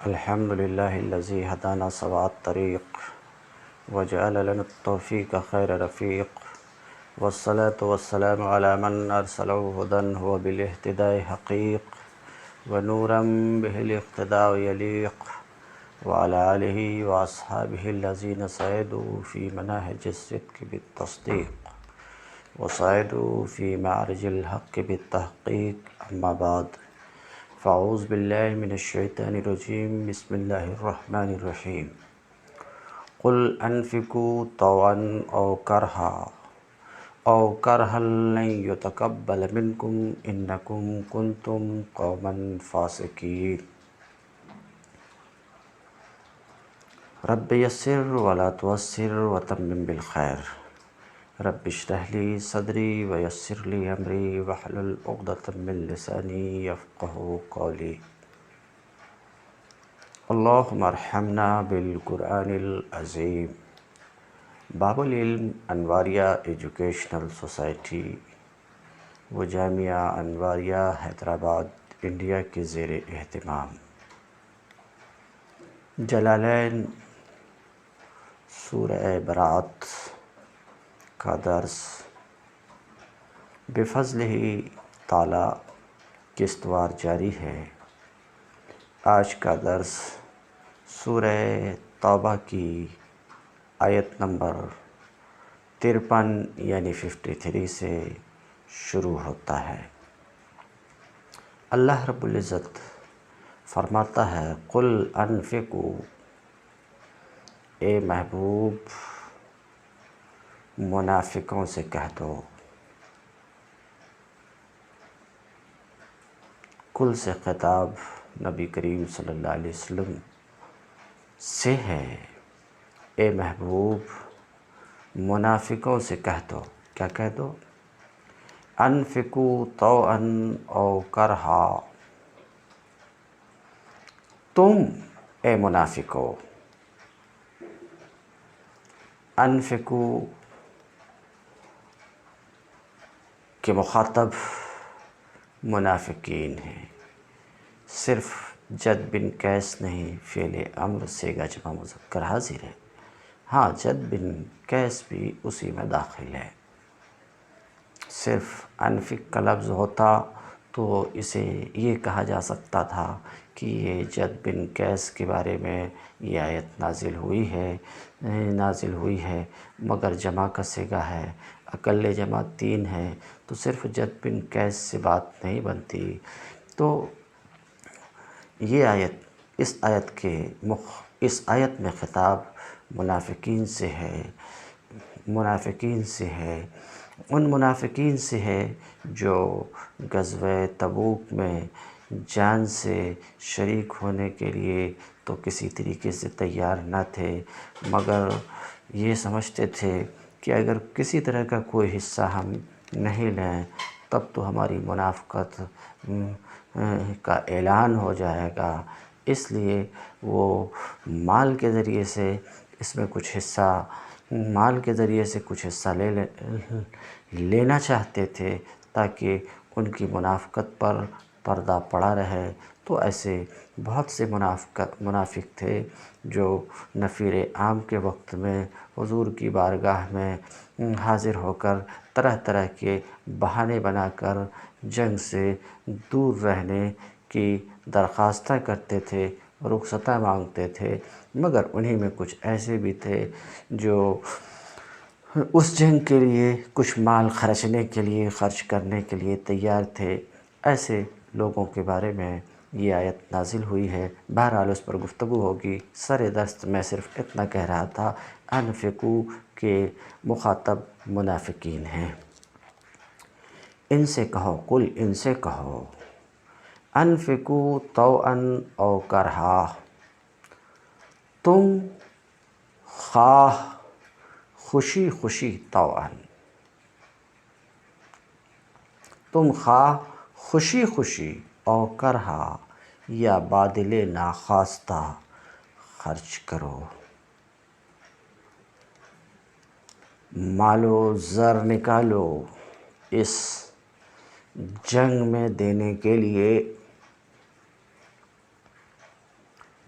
الحمد لله الذي هدانا سواء الطريق وجعل لنا التوفيق خير رفيق، والصلاة والسلام على من أرسله هدى هو بالاهتداء حقيق، ونورا به الاقتداء يليق، وعلى آله وأصحابه الذين سعدوا في مناهج الصدق بالتصديق، وصعدوا في معرج الحق بالتحقيق. أما بعد، فاعوذ باللہ من الشیطان الرجیم، بسم اللہ الرحمن الرحیم۔ قل انفقوا طوعا او کرہا لن یتقبل منکم انکم کنتم قوما فاسقین۔ رب یسر ولا تعسر وتمم بالخیر، رب اشرح لی صدری ویسر لی امری واحلل عقدۃ من لسانی یفقہوا قولی۔ اللہم ارحمنا بالقرآن العظیم۔ باب العلم انواریہ ایجوکیشنل سوسائٹی و جامعہ انواریہ حیدرآباد انڈیا کے زیر اہتمام جلالین سورہ برات کا درس بفضلہ تعالی قسط وار جاری ہے۔ آج کا درس سورہ توبہ کی آیت نمبر 53 یعنی 53 سے شروع ہوتا ہے۔ اللہ رب العزت فرماتا ہے، قل انفقوا، اے محبوب منافقوں سے کہہ دو۔ کل سے خطاب نبی کریم صلی اللہ علیہ وسلم سے ہے۔ اے محبوب منافقوں سے کہہ دو، کیا کہہ دو؟ انفقوا طوعا او کرہا، تم اے منافقو، انفقوا کے مخاطب منافقین ہیں، صرف جد بن قیس نہیں، فعل امر صیغہ جمع مذکر حاضر ہے۔ ہاں، جد بن قیس بھی اسی میں داخل ہے۔ صرف انفق کا لفظ ہوتا تو اسے یہ کہا جا سکتا تھا کہ یہ جد بن قیس کے بارے میں یہ آیت نازل ہوئی ہے، مگر جمع کا صیغہ ہے، اقل جمع 3 ہے، تو صرف جد بن قیس سے بات نہیں بنتی۔ تو یہ آیت اس آیت میں خطاب منافقین سے ہے، ان منافقین سے ہے جو غزوہ تبوک میں جان سے شریک ہونے کے لیے تو کسی طریقے سے تیار نہ تھے، مگر یہ سمجھتے تھے کہ اگر کسی طرح کا کوئی حصہ ہم نہیں لیں تب تو ہماری منافقت کا اعلان ہو جائے گا، اس لیے وہ مال کے ذریعے سے اس میں کچھ حصہ لینا چاہتے تھے تاکہ ان کی منافقت پر پردہ پڑا رہے۔ تو ایسے بہت سے منافق تھے جو نفیر عام کے وقت میں حضور کی بارگاہ میں حاضر ہو کر طرح طرح کے بہانے بنا کر جنگ سے دور رہنے کی درخواستیں کرتے تھے، رخصتیں مانگتے تھے، مگر انہی میں کچھ ایسے بھی تھے جو اس جنگ کے لیے کچھ مال خرچ کرنے کے لیے تیار تھے۔ ایسے لوگوں کے بارے میں یہ آیت نازل ہوئی ہے۔ بہرحال اس پر گفتگو ہوگی۔ سر دست میں صرف اتنا کہہ رہا تھا، انفقوا کے مخاطب منافقین ہیں۔ ان سے کہو، قل ان سے کہو، انفقوا طوعا او کرہا، تم خواہ خوشی خوشی طوعا، تم خواہ خوشی خوشی او کرہا یا بادل ناخواستہ خرچ کرو، مال و زر نکالو اس جنگ میں دینے کے لیے،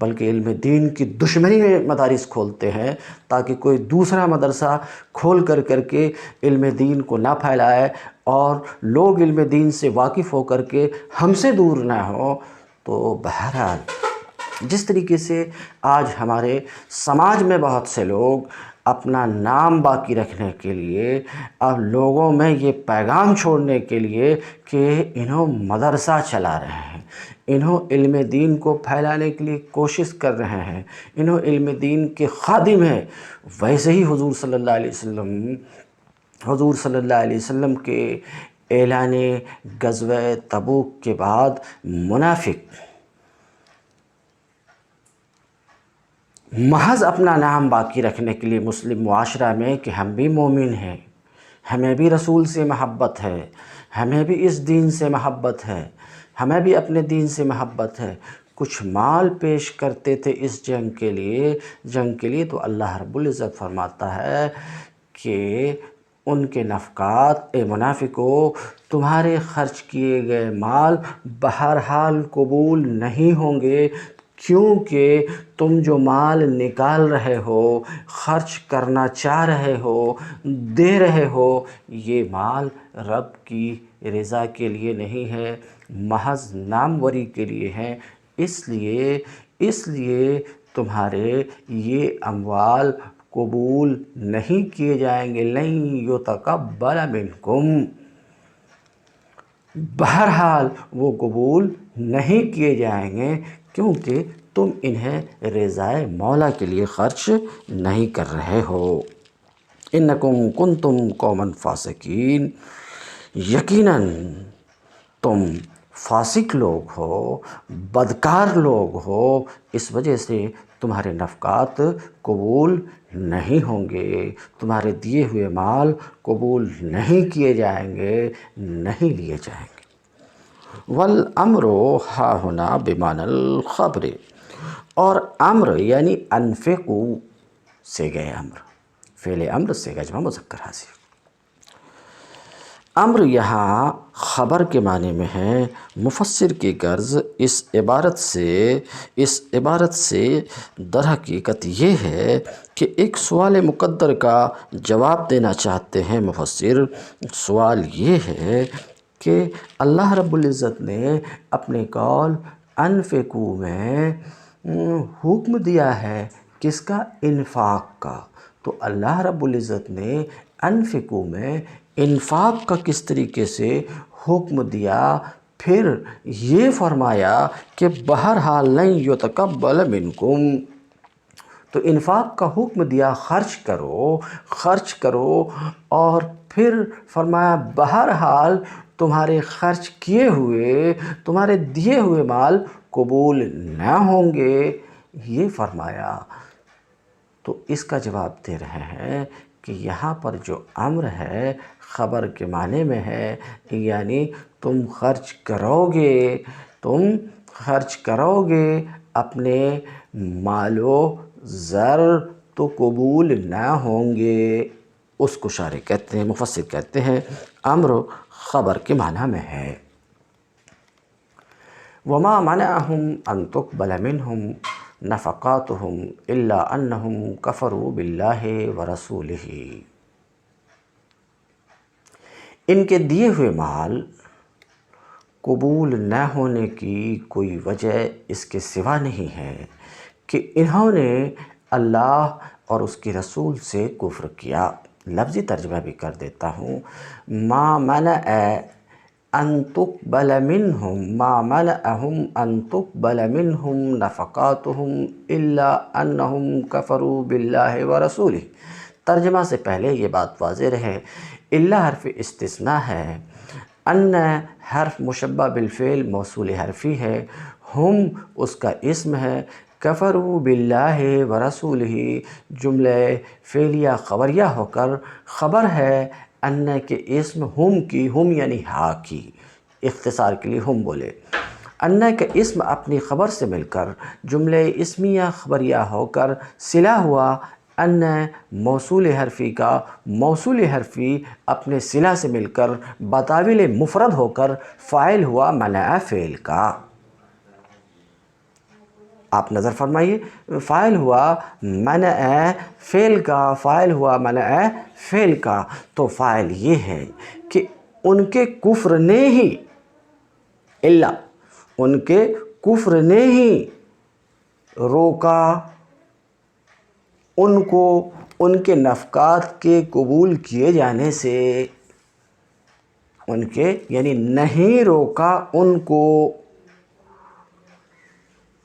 بلکہ علم دین کی دشمنی میں مدارس کھولتے ہیں تاکہ کوئی دوسرا مدرسہ کھول کر کے علم دین کو نہ پھیلائے اور لوگ علم دین سے واقف ہو کر کے ہم سے دور نہ ہوں۔ تو بہرحال جس طریقے سے آج ہمارے سماج میں بہت سے لوگ اپنا نام باقی رکھنے کے لیے اب لوگوں میں یہ پیغام چھوڑنے کے لیے کہ انہوں مدرسہ چلا رہے ہیں، انہوں علم دین کو پھیلانے کے لیے کوشش کر رہے ہیں، انہوں علم دین کے خادم ہیں، ویسے ہی حضور صلی اللہ علیہ وسلم کے اعلان غزوہ تبوک کے بعد منافق محض اپنا نام باقی رکھنے کے لیے مسلم معاشرہ میں کہ ہم بھی مومن ہیں، ہمیں بھی رسول سے محبت ہے، ہمیں بھی اس دین سے محبت ہے، ہمیں بھی اپنے دین سے محبت ہے، کچھ مال پیش کرتے تھے اس جنگ کے لیے تو اللہ رب العزت فرماتا ہے کہ ان کے نفقات، اے منافقو، تمہارے خرچ کیے گئے مال بہرحال قبول نہیں ہوں گے، کیونکہ تم جو مال نکال رہے ہو، خرچ کرنا چاہ رہے ہو، دے رہے ہو، یہ مال رب کی رضا کے لیے نہیں ہے، محض ناموری کے لیے ہے۔ اس لیے تمہارے یہ اموال قبول نہیں کیے جائیں گے، لن یتقبل منکم، بہرحال وہ قبول نہیں کیے جائیں گے کیونکہ تم انہیں رضائے مولا کے لیے خرچ نہیں کر رہے ہو۔ انکم کنتم قوما فاسقین، یقیناً تم فاسق لوگ ہو، بدکار لوگ ہو، اس وجہ سے تمہارے نفقات قبول نہیں ہوں گے، تمہارے دیے ہوئے مال قبول نہیں کیے جائیں گے، نہیں لیے جائیں گے۔ والامر ہاہنا بمعنی الخبر، اور امر یعنی انفقو سے گئے امر، فعل امر سے گئے جمع مذکر حاضر۔ امر یہاں خبر کے معنی میں ہے۔ مفسر کی غرض اس عبارت سے در حقیقت یہ ہے کہ ایک سوال مقدر کا جواب دینا چاہتے ہیں مفسر۔ سوال یہ ہے کہ اللہ رب العزت نے اپنے قول انفقو میں حکم دیا ہے کس کا؟ انفاق کا۔ تو اللہ رب العزت نے انفقو میں انفاق کا کس طریقے سے حکم دیا، پھر یہ فرمایا کہ بہرحال لن یتقبل منکم، تو انفاق کا حکم دیا خرچ کرو اور پھر فرمایا بہرحال تمہارے خرچ کیے ہوئے، تمہارے دیے ہوئے مال قبول نہ ہوں گے، یہ فرمایا۔ تو اس کا جواب دے رہے ہیں کہ یہاں پر جو امر ہے خبر کے معنی میں ہے، یعنی تم خرچ کرو گے اپنے مال و زر تو قبول نہ ہوں گے۔ اس کو شارح کہتے ہیں، مفسر کہتے ہیں امر خبر کے معنی میں ہے۔ وما منعهم ان تقبل منهم نفقاتهم الا انهم كفروا بالله ورسوله، ان کے دیے ہوئے مال قبول نہ ہونے کی کوئی وجہ اس کے سوا نہیں ہے کہ انہوں نے اللہ اور اس کے رسول سے کفر کیا۔ لفظی ترجمہ بھی کر دیتا ہوں۔ ما منعهم ان تقبل منهم نفقاتهم الا انهم كفروا بالله ورسوله۔ ترجمہ سے پہلے یہ بات واضح رہے، الا حرف استثناء ہے، ان حرف مشبہ بالفعل موصول حرفی ہے، ہم اس کا اسم ہے، کفروا باللہ ورسولہ جملہ فعلیہ خبریہ ہو کر خبر ہے ان کے اسم ہم کی، ہم یعنی ہا کی، اختصار کے لیے ہم بولے، ان کا اسم اپنی خبر سے مل کر جملہ اسمیہ خبریہ ہو کر صلہ ہوا، ان موصول حرفی کا موصول حرفی اپنے صلہ سے مل کر بطاول مفرد ہو کر فاعل ہوا منع فعل کا۔ آپ نظر فرمائیے، فاعل ہوا منع فعل کا، فاعل ہوا منع فعل کا، تو فاعل یہ ہے کہ ان کے کفر نے ہی، ان کے کفر نے ہی روکا ان کو ان کے نفقات کے قبول کیے جانے سے، ان کے یعنی نہیں روکا ان کو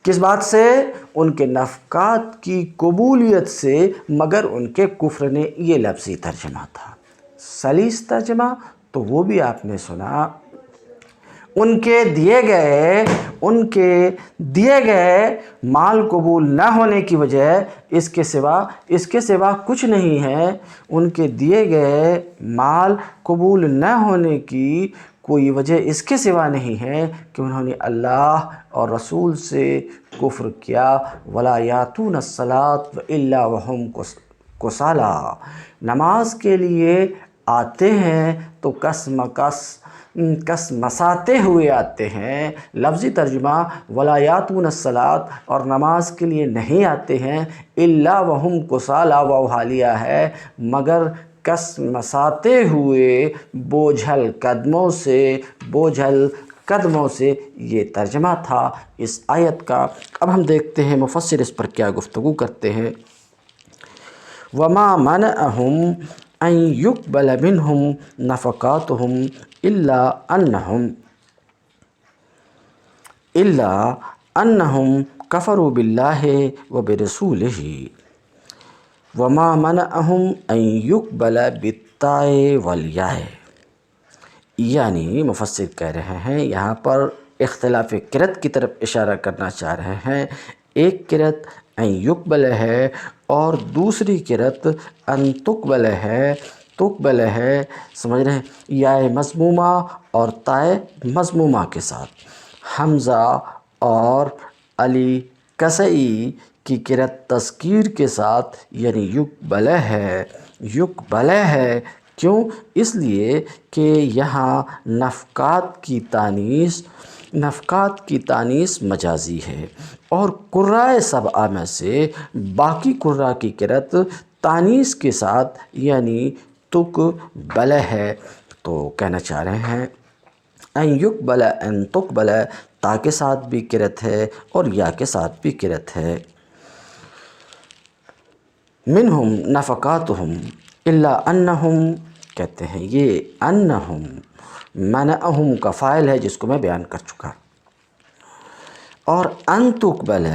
کس بات سے؟ ان کے نفقات کی قبولیت سے، مگر ان کے کفر نے، یہ لفظی ترجمہ تھا۔ سلیس ترجمہ تو وہ بھی آپ نے سنا، ان کے دیے گئے مال قبول نہ ہونے کی وجہ اس کے سوا کچھ نہیں ہے، ان کے دیے گئے مال قبول نہ ہونے کی کوئی وجہ اس کے سوا نہیں ہے کہ انہوں نے اللہ اور رسول سے کفر کیا۔ وَلَا يَأْتُونَ الصَّلَاةَ إِلَّا وَهُمْ كُسَالَىٰ، نماز کے لیے آتے ہیں تو کس مساتے ہوئے آتے ہیں۔ لفظی ترجمہ وَلَا يَأْتُونَ الصَّلَاةَ، اور نماز کے لیے نہیں آتے ہیں، إِلَّا وَهُمْ كُسَالَىٰ، واو حالیہ ہے، مگر کس مساتے ہوئے، بوجھل قدموں سے، یہ ترجمہ تھا اس آیت کا۔ اب ہم دیکھتے ہیں مفسر اس پر کیا گفتگو کرتے ہیں۔ وَمَا مَنَعَهُمْ أَن يُقْبَلَ مِنْهُمْ نَفَقَاتُهُمْ إِلَّا أَنَّهُمْ كَفَرُوا بِاللَّهِ وَبِرَسُولِهِ۔ وَمَا مَنَعَهُمْ أَن يُقْبَلَ بِالتَّاءِ وَالْيَاءِ، یعنی مفسر کہہ رہے ہیں یہاں پر اختلاف قرأت کی طرف اشارہ کرنا چاہ رہے ہیں۔ ایک قرأت ان یقبل ہے اور دوسری قرأت ان تقبل ہے، سمجھ رہے ہیں، یا مضمومہ اور تائے مضمومہ کے ساتھ۔ حمزہ اور علی کسئی کی قرأت تذکیر کے ساتھ، یعنی یقبل ہے، کیوں؟ اس لیے کہ یہاں نفقات کی تانیث مجازی ہے، اور قراء سبعہ میں سے باقی قراء کی قرأت تانیث کے ساتھ یعنی تقبل ہے۔ تو کہنا چاہ رہے ہیں ان یقبل ان تقبل، تا کے ساتھ بھی قرأت ہے اور یا کے ساتھ بھی قرأت ہے۔ منہم نفقاتہم الا انہم، کہتے ہیں یہ انہم منعہم کا فاعل ہے جس کو میں بیان کر چکا، اور ان تقبل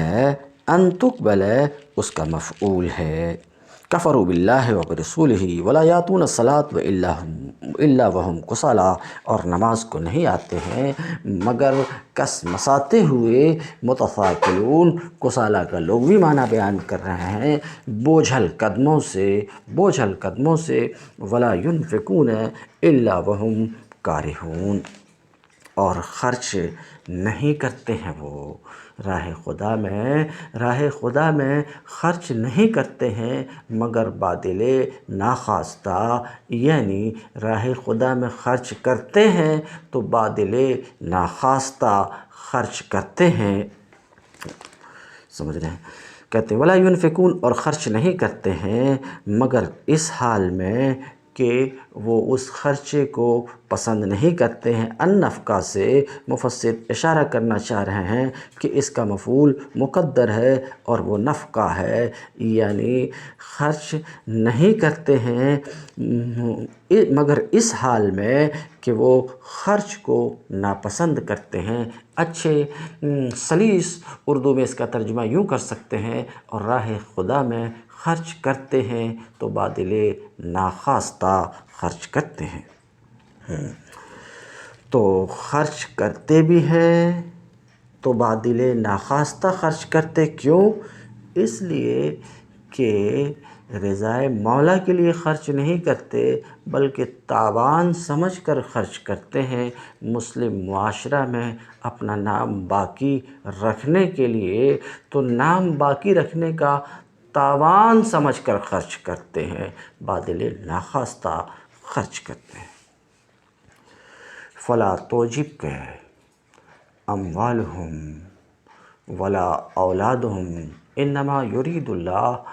اس کا مفعول ہے۔ کفروا باللہ وبرسولہ ولا یاتون الصلاۃ الا وہم کسالی، اور نماز کو نہیں آتے ہیں مگر کس مساتے ہوئے، متثاقلون کسالی کا لغوی معنی بیان کر رہے ہیں، بوجھل قدموں سے، ولا ينفقون الا وہم کارہون، اور خرچ نہیں کرتے ہیں وہ راہ خدا میں خرچ نہیں کرتے ہیں مگر بادل ناخواستہ، یعنی راہ خدا میں خرچ کرتے ہیں تو بادل ناخواستہ خرچ کرتے ہیں، سمجھ رہے ہیں۔ کہتے ہیں ولا ينفقون، اور خرچ نہیں کرتے ہیں مگر اس حال میں کہ وہ اس خرچے کو پسند نہیں کرتے ہیں۔ ان نفقہ سے مفسر اشارہ کرنا چاہ رہے ہیں کہ اس کا مفعول مقدر ہے اور وہ نفقہ ہے، یعنی خرچ نہیں کرتے ہیں مگر اس حال میں کہ وہ خرچ کو ناپسند کرتے ہیں۔ اچھے سلیس اردو میں اس کا ترجمہ یوں کر سکتے ہیں، اور راہ خدا میں خرچ کرتے ہیں تو بادل ناخواستہ خرچ کرتے ہیں۔ تو خرچ کرتے بھی ہیں تو بادل ناخواستہ خرچ کرتے، کیوں؟ اس لیے کہ رضائے مولا کے لیے خرچ نہیں کرتے بلکہ تاوان سمجھ کر خرچ کرتے ہیں، مسلم معاشرہ میں اپنا نام باقی رکھنے کے لیے، تو نام باقی رکھنے کا تاوان سمجھ کر خرچ کرتے ہیں، بادل ناخواستہ خرچ کرتے ہیں۔ فلا تعجبک اموالہم ولا اولادهم انما يريد الله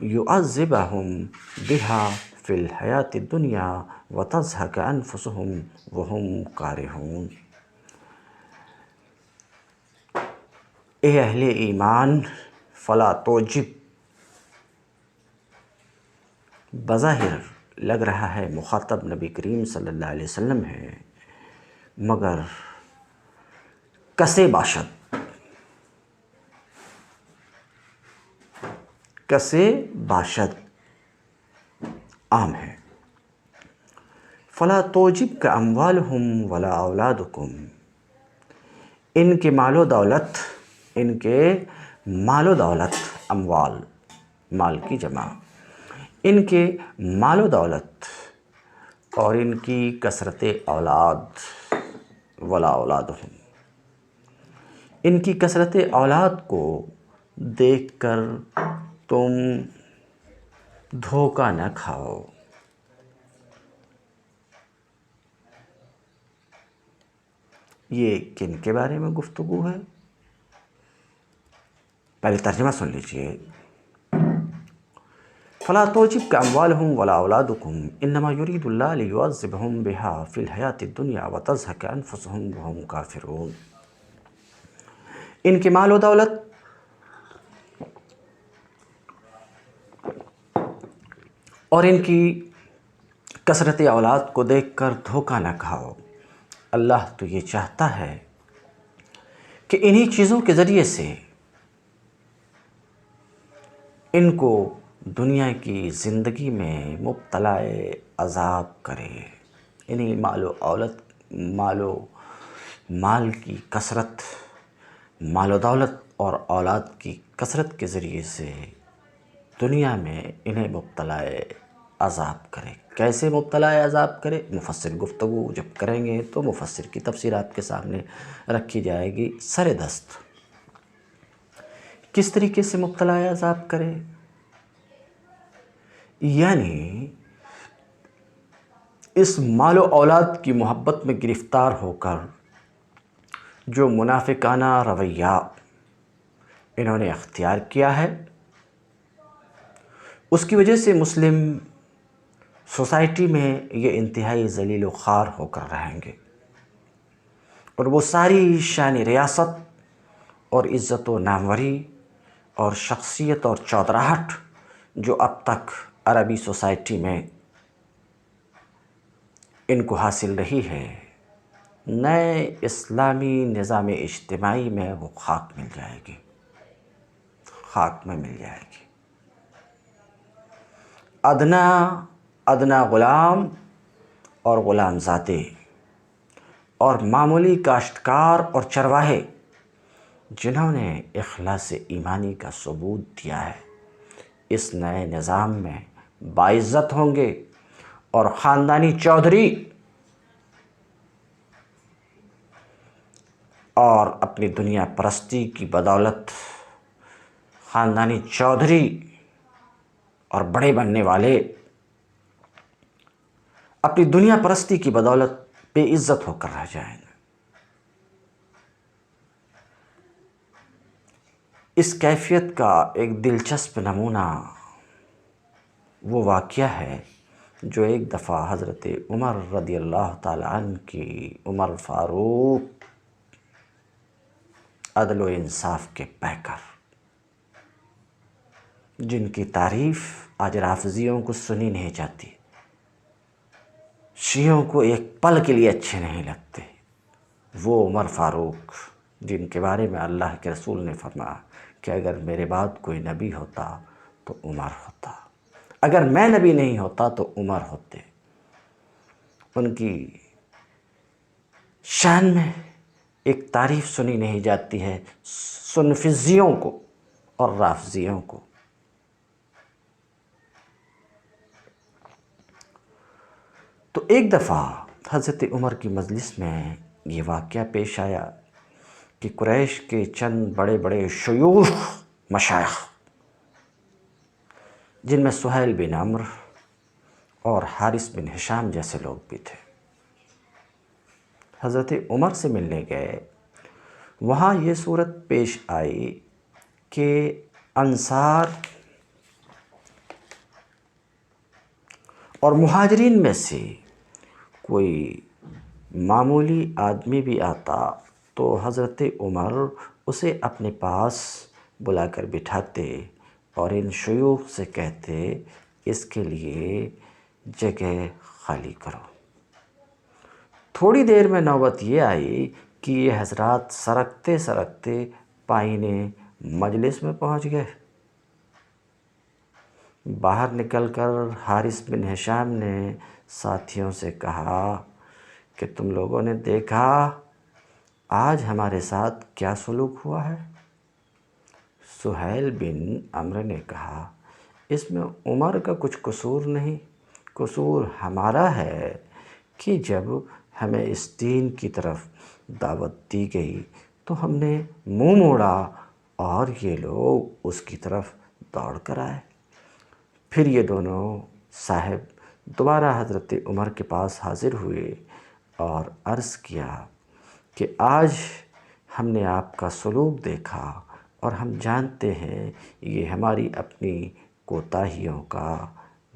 ليعذبهم بها في الحیات الدنیا وتزهق انفسهم وهم کارہون۔ اے اہل ایمان، فلا توجب، بظاہر لگ رہا ہے مخاطب نبی کریم صلی اللہ علیہ وسلم ہے، مگر کسے باشد عام ہے۔ فلا توجب کا اموالہم ولا اولادکم، ان کے مال و دولت، اموال مال کی جمع، ان کے مال و دولت اور ان کی کثرت اولاد، ولا اولادہم، ان کی کثرت اولاد کو دیکھ کر تم دھوکہ نہ کھاؤ۔ یہ کن کے بارے میں گفتگو ہے؟ پہلے ترجمہ سن لیجئے۔ فلا توجب کا اموالہم ولا اولادکم انما یرید اللہ لیعذبہم بہا فی الحیات الدنیا وتزہق انفسہم وہم کافرون۔ ان کے مال و دولت اور ان کی کثرت اولاد کو دیکھ کر دھوکہ نہ کھاؤ۔ اللہ تو یہ چاہتا ہے کہ انہی چیزوں کے ذریعے سے ان کو دنیا کی زندگی میں مبتلا عذاب کرے۔ انہی مال کی کثرت، مال و دولت اور اولاد کی کثرت کے ذریعے سے دنیا میں انہیں مبتلا عذاب کرے۔ کیسے مبتلا عذاب کرے؟ مفسر گفتگو جب کریں گے تو مفسر کی تفسیر آپ کے سامنے رکھی جائے گی سر دست۔ کس طریقے سے مبتلا عذاب کرے؟ یعنی اس مال و اولاد کی محبت میں گرفتار ہو کر جو منافقانہ رویہ انہوں نے اختیار کیا ہے، اس کی وجہ سے مسلم سوسائٹی میں یہ انتہائی ذلیل و خوار ہو کر رہیں گے، اور وہ ساری شان ریاست اور عزت و ناموری اور شخصیت اور چودراہٹ جو اب تک عربی سوسائٹی میں ان کو حاصل رہی ہے، نئے اسلامی نظام اجتماعی میں وہ خاک میں مل جائے گی۔ ادنا غلام اور غلام زادے اور معمولی کاشتکار اور چرواہے جنہوں نے اخلاص ایمانی کا ثبوت دیا ہے، اس نئے نظام میں باعزت ہوں گے، اور خاندانی چودھری اور اپنی دنیا پرستی کی بدولت، خاندانی چودھری اور بڑے بننے والے اپنی دنیا پرستی کی بدولت بے عزت ہو کر رہ جائیں گے۔ اس کیفیت کا ایک دلچسپ نمونہ وہ واقعہ ہے جو ایک دفعہ حضرت عمر رضی اللہ تعالیٰ عنہ کی، عمر فاروق عدل و انصاف کے پیکر، جن کی تعریف آج رافضیوں کو سنی نہیں جاتی، شیعوں کو ایک پل کے لیے اچھے نہیں لگتے، وہ عمر فاروق جن کے بارے میں اللہ کے رسول نے فرمایا کہ اگر میرے بعد کوئی نبی ہوتا تو عمر ہوتا، اگر میں نبی نہیں ہوتا تو عمر ہوتے۔ ان کی شان میں ایک تعریف سنی نہیں جاتی ہے سنفیوں کو اور رافضیوں کو۔ تو ایک دفعہ حضرت عمر کی مجلس میں یہ واقعہ پیش آیا کہ قریش کے چند بڑے بڑے شیوخ مشائخ، جن میں سہیل بن عمرو اور حارث بن ہشام جیسے لوگ بھی تھے، حضرت عمر سے ملنے گئے وہاں یہ صورت پیش آئی کہ انصار اور مہاجرین میں سے کوئی معمولی آدمی بھی آتا تو حضرت عمر اسے اپنے پاس بلا کر بٹھاتے اور ان شیوخ سے کہتے اس کے لیے جگہ خالی کرو۔ تھوڑی دیر میں نوبت یہ آئی کہ یہ حضرات سرکتے سرکتے پائینے مجلس میں پہنچ گئے۔ باہر نکل کر حارث بن ہشام نے ساتھیوں سے کہا کہ تم لوگوں نے دیکھا آج ہمارے ساتھ کیا سلوک ہوا ہے؟ سہیل بن عمرو نے کہا اس میں عمر کا کچھ قصور نہیں، قصور ہمارا ہے کہ جب ہمیں اس دین کی طرف دعوت دی گئی تو ہم نے منہ موڑا اور یہ لوگ اس کی طرف دوڑ کر آئے۔ پھر یہ دونوں صاحب دوبارہ حضرت عمر کے پاس حاضر ہوئے اور عرض کیا کہ آج ہم نے آپ کا سلوک دیکھا اور ہم جانتے ہیں یہ ہماری اپنی کوتاہیوں کا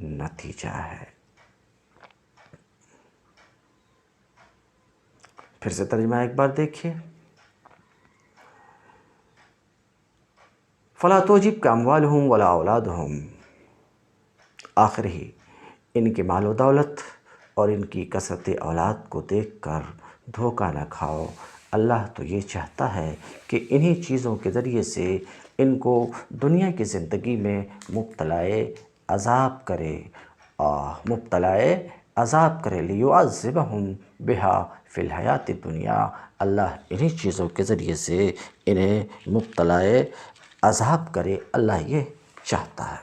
نتیجہ ہے۔ پھر سے ترجمہ ایک بار دیکھیے۔ فلا تعجبک اموالہم ولا اولادہم، آخر ہی ان کے مال و دولت اور ان کی کثرت اولاد کو دیکھ کر دھوکہ نہ کھاؤ۔ اللہ تو یہ چاہتا ہے کہ انہی چیزوں کے ذریعے سے ان کو دنیا کی زندگی میں عذاب کرے لیعذبہم بہا فی الحیات الدنیا۔ اللہ انہی چیزوں کے ذریعے سے انہیں مبتلا عذاب کرے، اللہ یہ چاہتا ہے۔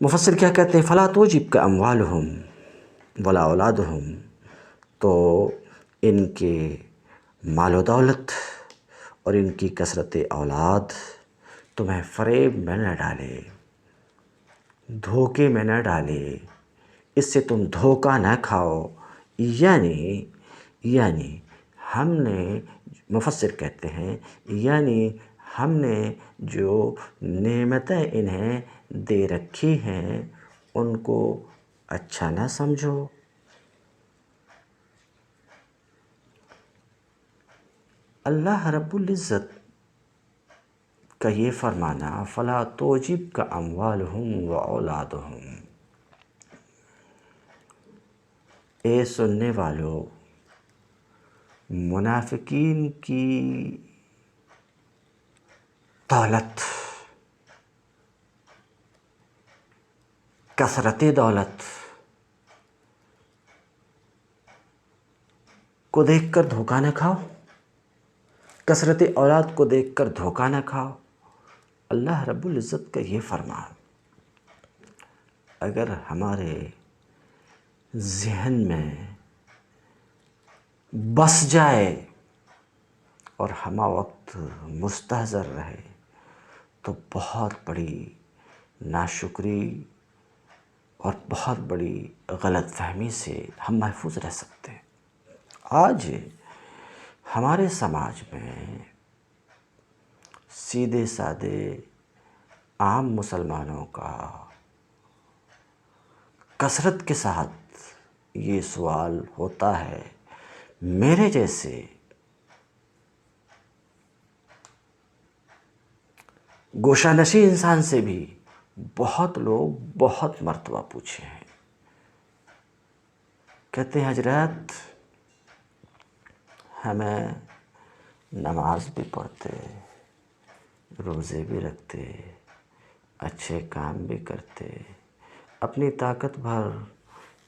مفسر کیا کہتے ہیں؟ فلا تعجبک اموالہم ولا اولادہم، تو ان کے مال و دولت اور ان کی کثرت اولاد تمہیں فریب میں نہ ڈالے، دھوکے میں نہ ڈالے، اس سے تم دھوکہ نہ کھاؤ۔ یعنی ہم نے، مفسر کہتے ہیں یعنی ہم نے جو نعمتیں انہیں دے رکھی ہیں ان کو اچھا نہ سمجھو۔ اللہ رب العزت کا یہ فرمانا فلا تعجبک اموالہم و اولادہم، اے سننے والو، منافقین کی دولت، کثرت دولت کو دیکھ کر دھوکہ نہ کھاؤ، کثرت اولاد کو دیکھ کر دھوکہ نہ کھاؤ۔ اللہ رب العزت کا یہ فرمان اگر ہمارے ذہن میں بس جائے اور ہمہ وقت مستحضر رہے تو بہت بڑی ناشکری اور بہت بڑی غلط فہمی سے ہم محفوظ رہ سکتے ہیں۔ آج ہمارے سماج میں سیدھے سادے عام مسلمانوں کا کثرت کے ساتھ یہ سوال ہوتا ہے، میرے جیسے گوشہ نشین انسان سے بھی بہت لوگ بہت مرتبہ پوچھے ہیں، کہتے ہیں حضرت ہمیں نماز بھی پڑھتے، روزے بھی رکھتے، اچھے کام بھی کرتے، اپنی طاقت بھر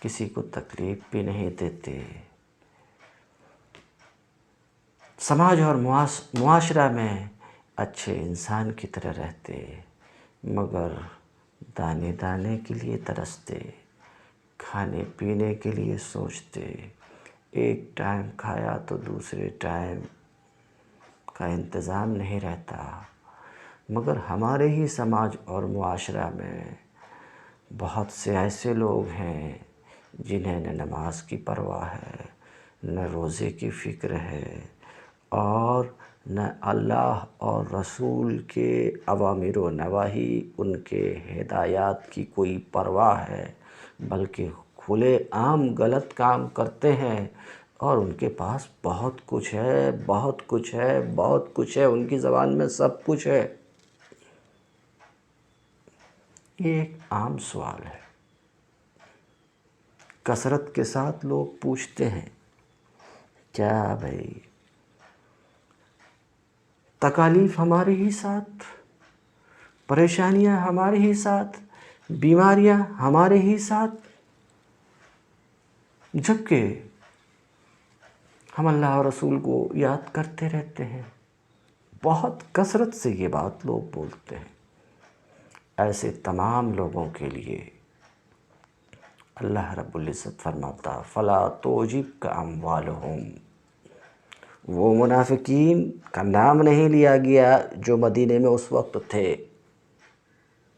کسی کو تکلیف بھی نہیں دیتے، سماج اور معاشرہ میں اچھے انسان کی طرح رہتے، مگر دانے دانے کے لیے ترستے، کھانے پینے کے لیے سوچتے، ایک ٹائم کھایا تو دوسرے ٹائم کا انتظام نہیں رہتا۔ مگر ہمارے ہی سماج اور معاشرہ میں بہت سے ایسے لوگ ہیں جنہیں نہ نماز کی پرواہ ہے، نہ روزے کی فکر ہے، اور نہ اللہ اور رسول کے اوامر و نواہی، ان کے ہدایات کی کوئی پرواہ ہے، بلکہ کھلے عام غلط کام کرتے ہیں، اور ان کے پاس بہت کچھ ہے، بہت کچھ ہے، بہت کچھ ہے، ان کی زبان میں سب کچھ ہے۔ یہ ایک عام سوال ہے، کثرت کے ساتھ لوگ پوچھتے ہیں، کیا بھائی تکالیف ہمارے ہی ساتھ، پریشانیاں ہمارے ہی ساتھ، بیماریاں ہمارے ہی ساتھ، جبکہ ہم اللہ اور رسول کو یاد کرتے رہتے ہیں؟ بہت کثرت سے یہ بات لوگ بولتے ہیں۔ ایسے تمام لوگوں کے لیے اللہ رب العزت فرماتا فَلَا تُعْجِبْكَ أَمْوَالُهُمْ، وہ منافقین کا نام نہیں لیا گیا جو مدینے میں اس وقت تھے،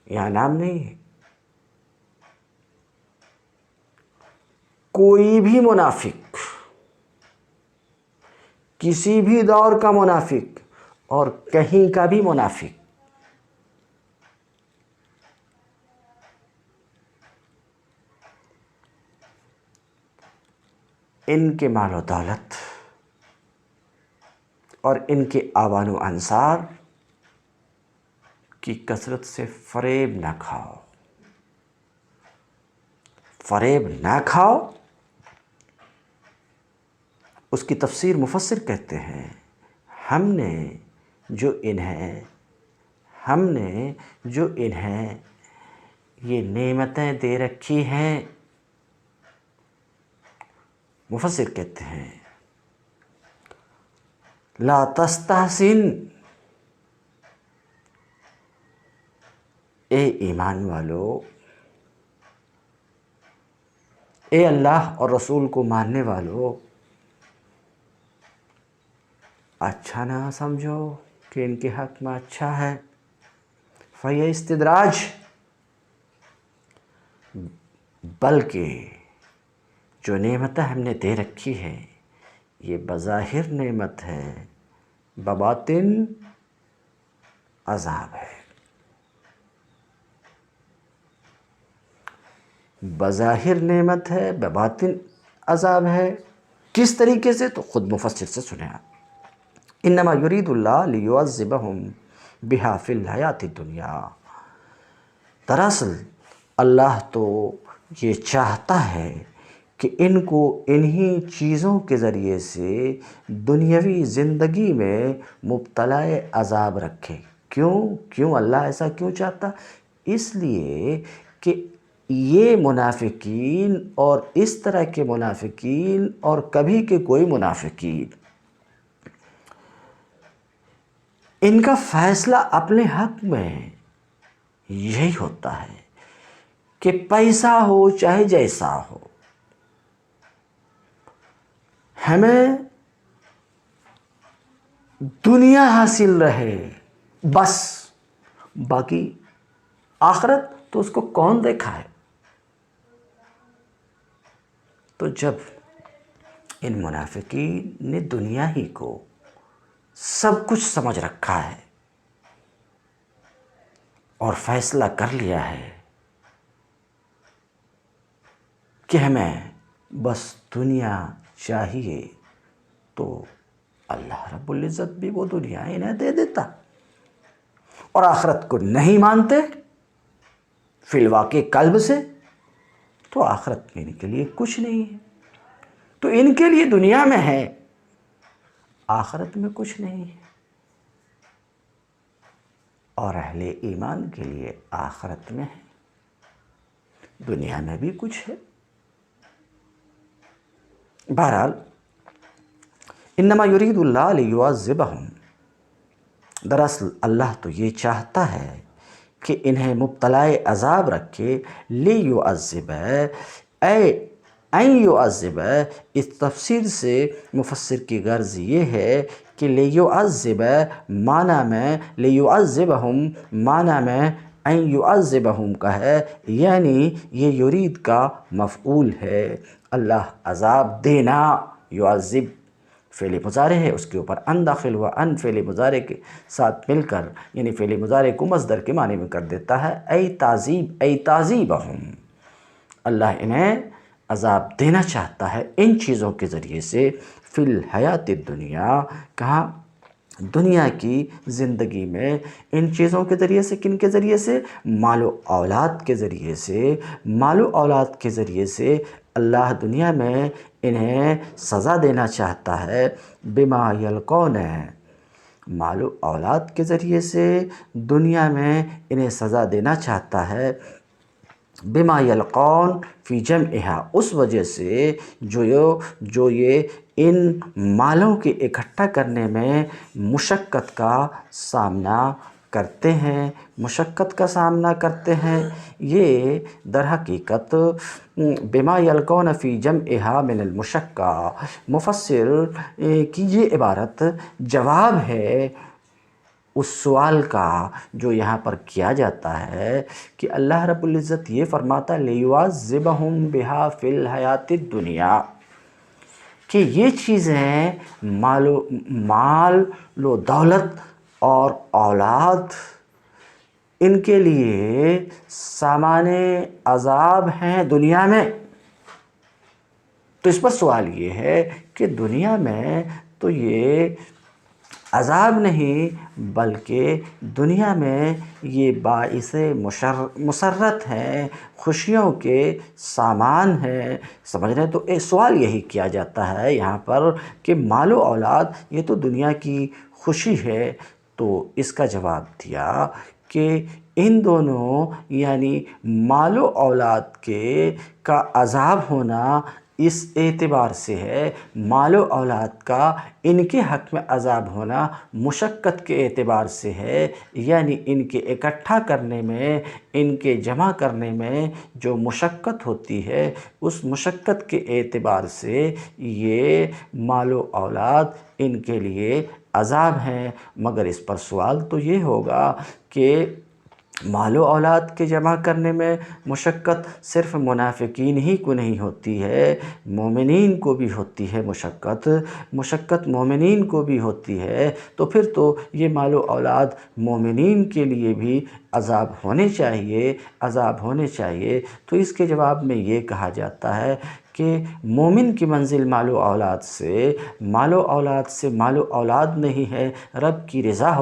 یہاں نام نہیں ہے۔ کوئی بھی منافق، کسی بھی دور کا منافق اور کہیں کا بھی منافق، ان کے مال و دولت اور ان کے آوان و انصار کی کثرت سے فریب نہ کھاؤ، فریب نہ کھاؤ۔ اس کی تفسیر مفسر کہتے ہیں، ہم نے جو انہیں یہ نعمتیں دے رکھی ہیں، مفسر کہتے ہیں لا تستحسن، اے ایمان والو، اے اللہ اور رسول کو ماننے والو، اچھا نہ سمجھو کہ ان کے حق میں اچھا ہے، فَيَ استدراج، بلکہ جو نعمتیں ہم نے دے رکھی ہے یہ بظاہر نعمت ہے، بباطن عذاب ہے۔ بظاہر نعمت ہے، بباطن عذاب ہے۔ کس طریقے سے؟ تو خود مفسر سے سنیں آپ، انما یرید اللہ لیعذبہم بہا فی الحیات الدنیا، دراصل اللہ تو یہ چاہتا ہے کہ ان کو انہی چیزوں کے ذریعے سے دنیاوی زندگی میں مبتلا عذاب رکھے۔ کیوں اللہ ایسا کیوں چاہتا؟ اس لیے کہ یہ منافقین اور اس طرح کے منافقین اور کبھی کے کوئی منافقین، ان کا فیصلہ اپنے حق میں یہی ہوتا ہے کہ پیسہ ہو چاہے جیسا ہو، ہمیں دنیا حاصل رہے بس، باقی آخرت تو اس کو کون دیکھا ہے؟ تو جب ان منافقین نے دنیا ہی کو سب کچھ سمجھ رکھا ہے اور فیصلہ کر لیا ہے کہ ہمیں بس دنیا چاہیے، تو اللہ رب العزت بھی وہ دنیا انہیں دے دیتا، اور آخرت کو نہیں مانتے فی الواقع قلب سے، تو آخرت میں ان کے لیے کچھ نہیں ہے۔ تو ان کے لیے دنیا میں ہے، آخرت میں کچھ نہیں ہے، اور اہل ایمان کے لیے آخرت میں ہے، دنیا میں بھی کچھ ہے۔ بہرحال انما یرید اللہ لیعذبہم، دراصل اللہ تو یہ چاہتا ہے کہ انہیں مبتلا عذاب رکھے، لیعذب، این یعذب، اس تفسیر سے مفسر کی غرض یہ ہے کہ لیعذب معنی میں، لیعذبہم معنی میں این یعذبہم کا ہے، یعنی یہ یرید کا مفعول ہے، اللہ عذاب دینا یعذب فعل مضارع ہے، اس کے اوپر ان داخل ہوا، ان فعل مضارع کے ساتھ مل کر یعنی فعل مضارع کو مصدر کے معنی میں کر دیتا ہے، ای تعذیب ای تعذیبہم، اللہ انہیں عذاب دینا چاہتا ہے ان چیزوں کے ذریعے سے، فی الحیات الدنیا، کہاں؟ دنیا کی زندگی میں، ان چیزوں کے ذریعے سے، کن کے ذریعے سے؟ مال و اولاد کے ذریعے سے، مال و اولاد کے ذریعے سے اللہ دنیا میں انہیں سزا دینا چاہتا ہے، بما یلقون، مال و اولاد کے ذریعے سے دنیا میں انہیں سزا دینا چاہتا ہے، بما یلقون فی جمعہا، اس وجہ سے جو یہ ان مالوں کے اکٹھا کرنے میں مشقت کا سامنا کرتے ہیں، مشقت کا سامنا کرتے ہیں، یہ در حقیقت بما یلقون فی جمعہا من المشقہ، مفسر کی یہ عبارت جواب ہے اس سوال کا جو یہاں پر کیا جاتا ہے کہ اللہ رب العزت یہ فرماتا لیعذبہم بہا فی الحیات الدنیا، کہ یہ چیزیں مال و دولت اور اولاد ان کے لیے سامان عذاب ہیں دنیا میں۔ تو اس پر سوال یہ ہے کہ دنیا میں تو یہ عذاب نہیں بلکہ دنیا میں یہ باعث مسرت ہیں، خوشیوں کے سامان ہیں، سمجھ رہے ہیں؟ تو ایک سوال یہی کیا جاتا ہے یہاں پر کہ مال و اولاد یہ تو دنیا کی خوشی ہے، تو اس کا جواب دیا کہ ان دونوں یعنی مال و اولاد کا عذاب ہونا اس اعتبار سے ہے، مال و اولاد کا ان کے حق میں عذاب ہونا مشقت کے اعتبار سے ہے، یعنی ان کے اکٹھا کرنے میں، ان کے جمع کرنے میں جو مشقت ہوتی ہے اس مشقت کے اعتبار سے یہ مال و اولاد ان کے لیے عذاب ہیں۔ مگر اس پر سوال تو یہ ہوگا کہ مال و اولاد کے جمع کرنے میں مشقت صرف منافقین ہی کو نہیں ہوتی ہے، مومنین کو بھی ہوتی ہے مشقت مومنین کو بھی ہوتی ہے، تو پھر تو یہ مال و اولاد مومنین کے لیے بھی عذاب ہونے چاہیے۔ تو اس کے جواب میں یہ کہا جاتا ہے کہ مومن کی منزل مال و اولاد سے مال و اولاد نہیں ہے، رب کی رضا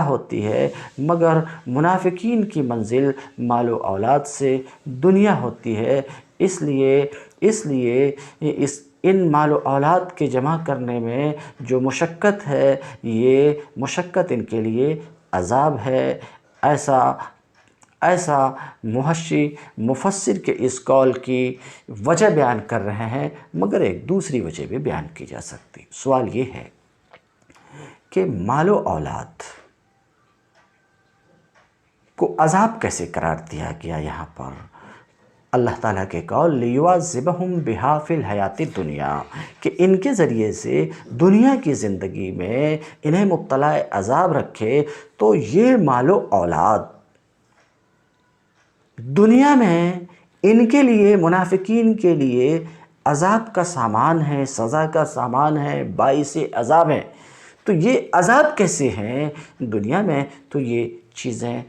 ہوتی ہے، مگر منافقین کی منزل مال و اولاد سے دنیا ہوتی ہے۔ اس لیے ان مال و اولاد کے جمع کرنے میں جو مشقت ہے یہ مشقت ان کے لیے عذاب ہے۔ ایسا محشی مفسر کے اس قول کی وجہ بیان کر رہے ہیں، مگر ایک دوسری وجہ بھی بیان کی جا سکتی۔ سوال یہ ہے کہ مال و اولاد کو عذاب کیسے قرار دیا گیا یہاں پر؟ اللہ تعالیٰ کے قول لیعذبہم بہا فی الحیات الدنیا، کہ ان کے ذریعے سے دنیا کی زندگی میں انہیں مبتلا عذاب رکھے، تو یہ مال و اولاد دنیا میں ان کے لیے، منافقین کے لیے عذاب کا سامان ہے، سزا کا سامان ہے، باعث عذاب ہے۔ تو یہ عذاب کیسے ہیں دنیا میں؟ تو یہ چیزیں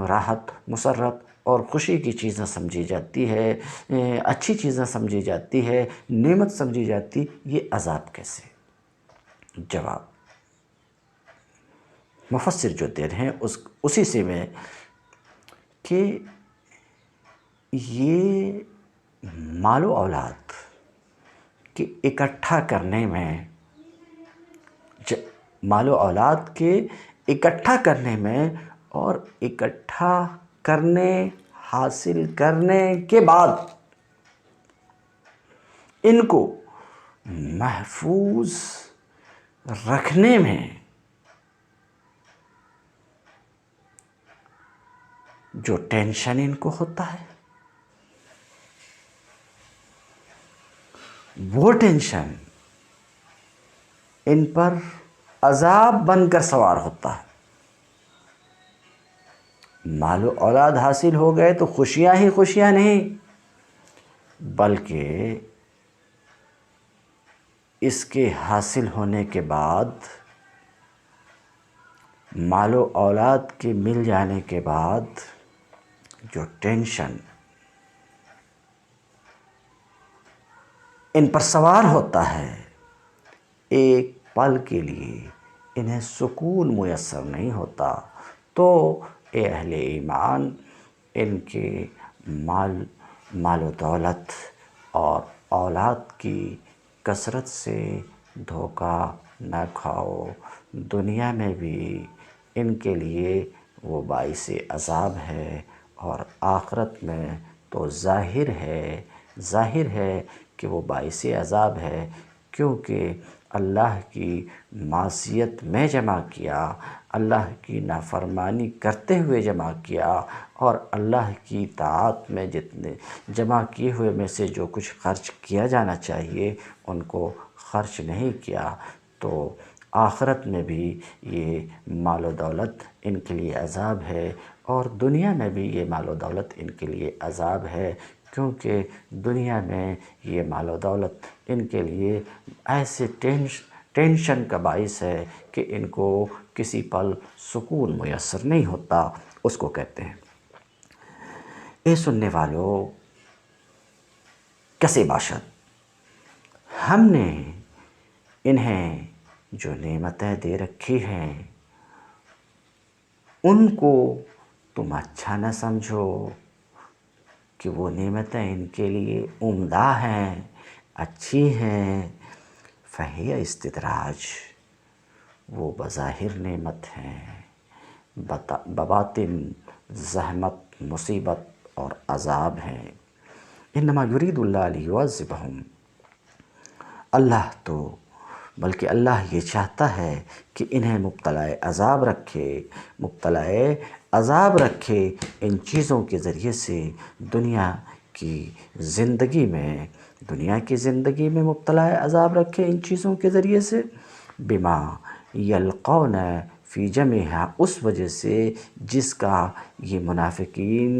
راحت، مسرت اور خوشی کی چیزیں سمجھی جاتی ہے، اچھی چیزیں سمجھی جاتی ہے، نعمت سمجھی جاتی، یہ عذاب کیسے؟ جواب مفسر جو دے رہے ہیں اسی سے میں کہ یہ مال و اولاد کے اکٹھا کرنے میں، مال و اولاد کے اکٹھا کرنے میں اور اکٹھا کرنے، حاصل کرنے کے بعد ان کو محفوظ رکھنے میں جو ٹینشن ان کو ہوتا ہے، وہ ٹینشن ان پر عذاب بن کر سوار ہوتا ہے۔ مال و اولاد حاصل ہو گئے تو خوشیاں ہی خوشیاں نہیں، بلکہ اس کے حاصل ہونے کے بعد، مال و اولاد کے مل جانے کے بعد جو ٹینشن ان پر سوار ہوتا ہے، ایک پل کے لیے انہیں سکون میسر نہیں ہوتا، تو اے اہل ایمان، ان کے مال و دولت اور اولاد کی کثرت سے دھوکہ نہ کھاؤ۔ دنیا میں بھی ان کے لیے وہ باعث عذاب ہے، اور آخرت میں تو ظاہر ہے کہ وہ باعث عذاب ہے، کیونکہ اللہ کی معصیت میں جمع کیا، اللہ کی نافرمانی کرتے ہوئے جمع کیا، اور اللہ کی طاعت میں جتنے جمع کیے ہوئے میں سے جو کچھ خرچ کیا جانا چاہیے ان کو خرچ نہیں کیا، تو آخرت میں بھی یہ مال و دولت ان کے لیے عذاب ہے، اور دنیا میں بھی یہ مال و دولت ان کے لیے عذاب ہے، کیونکہ دنیا میں یہ مال و دولت ان کے لیے ایسے ٹینشن کا باعث ہے کہ ان کو کسی پل سکون میسر نہیں ہوتا۔ اس کو کہتے ہیں اے سننے والو، کیسے باشد ہم نے انہیں جو نعمتیں دے رکھی ہیں ان کو تم اچھا نہ سمجھو کہ وہ نعمتیں ان کے لیے عمدہ ہیں، اچھی ہیں۔ فہی استدراج، وہ بظاہر نعمت ہیں، بباطن زحمت، مصیبت اور عذاب ہیں۔ انما یرید اللہ لیعذبہم، بلکہ اللہ یہ چاہتا ہے کہ انہیں مبتلا عذاب رکھے ان چیزوں کے ذریعے سے، دنیا کی زندگی میں مبتلا عذاب رکھے ان چیزوں کے ذریعے سے، بما یلقون فی جمعہا، اس وجہ سے جس کا یہ منافقین،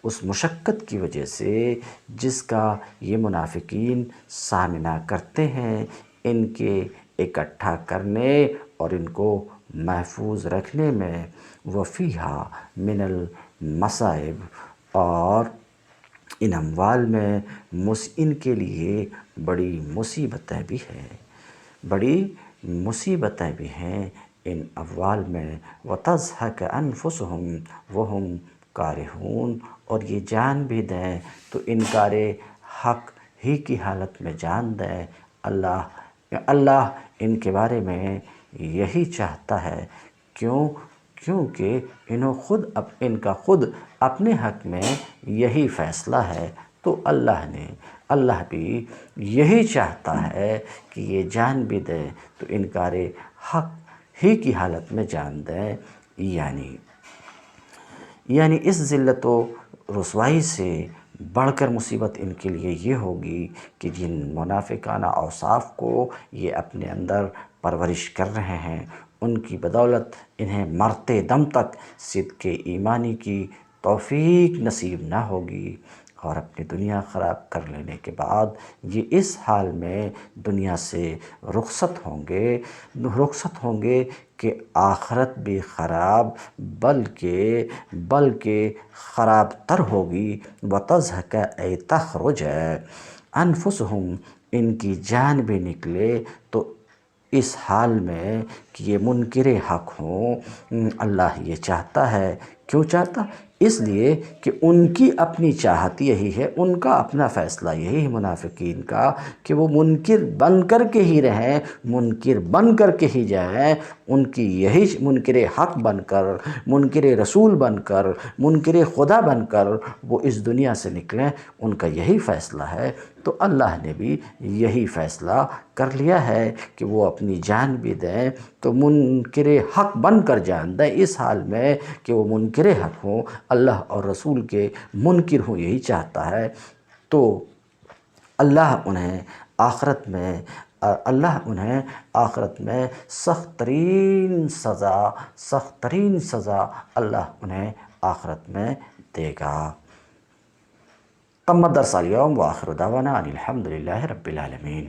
اس مشقت کی وجہ سے جس کا یہ منافقین سامنا کرتے ہیں، ان کے اکٹھا کرنے اور ان کو محفوظ رکھنے میں، وفیہا من المصائب، اور ان اموال میں ان کے لیے بڑی مصیبتیں بھی ہیں ان اموال میں، وَتَضْحَكَ أَنفُسُهُمْ وَهُمْ كَارِهُونَ، اور یہ جان بھی دیں تو انکار حق ہی کی حالت میں جان دیں۔ اللہ ان کے بارے میں یہی چاہتا ہے، کیونکہ ان کا خود اپنے حق میں یہی فیصلہ ہے، تو اللہ بھی یہی چاہتا ہے کہ یہ جان بھی دے تو انکار حق ہی کی حالت میں جان دیں، یعنی اس ذلت و رسوائی سے بڑھ کر مصیبت ان کے لیے یہ ہوگی کہ جن منافقانہ اوصاف کو یہ اپنے اندر پرورش کر رہے ہیں، ان کی بدولت انہیں مرتے دم تک صدق ایمانی کی توفیق نصیب نہ ہوگی، اور اپنی دنیا خراب کر لینے کے بعد یہ اس حال میں دنیا سے رخصت ہوں گے کہ آخرت بھی خراب بلکہ خراب تر ہوگی۔ وَتَضْحَكَ أَيْ تَخْرُجَ أَنفُسُهُمْ، ان کی جان بھی نکلے، تو اس حال میں کہ یہ منکر حق ہوں۔ اللہ یہ چاہتا ہے، کیوں چاہتا؟ اس لیے کہ ان کی اپنی چاہت یہی ہے، ان کا اپنا فیصلہ یہی ہے منافقین کا، کہ وہ منکر بن کر کے ہی رہیں، منکر بن کر کے ہی جائیں، ان کی یہی منکر حق بن کر، منکر رسول بن کر، منکر خدا بن کر وہ اس دنیا سے نکلیں، ان کا یہی فیصلہ ہے۔ تو اللہ نے بھی یہی فیصلہ کر لیا ہے کہ وہ اپنی جان بھی دیں تو منکر حق بن کر جان دیں، اس حال میں کہ وہ منکر حق ہوں، اللہ اور رسول کے منکر ہوں، یہی چاہتا ہے۔ تو اللہ انہیں آخرت میں سخت ترین سزا اللہ انہیں آخرت میں دے گا۔ تم الدرس اليوم وآخر دعوانا ان الحمد للہ رب العالمین۔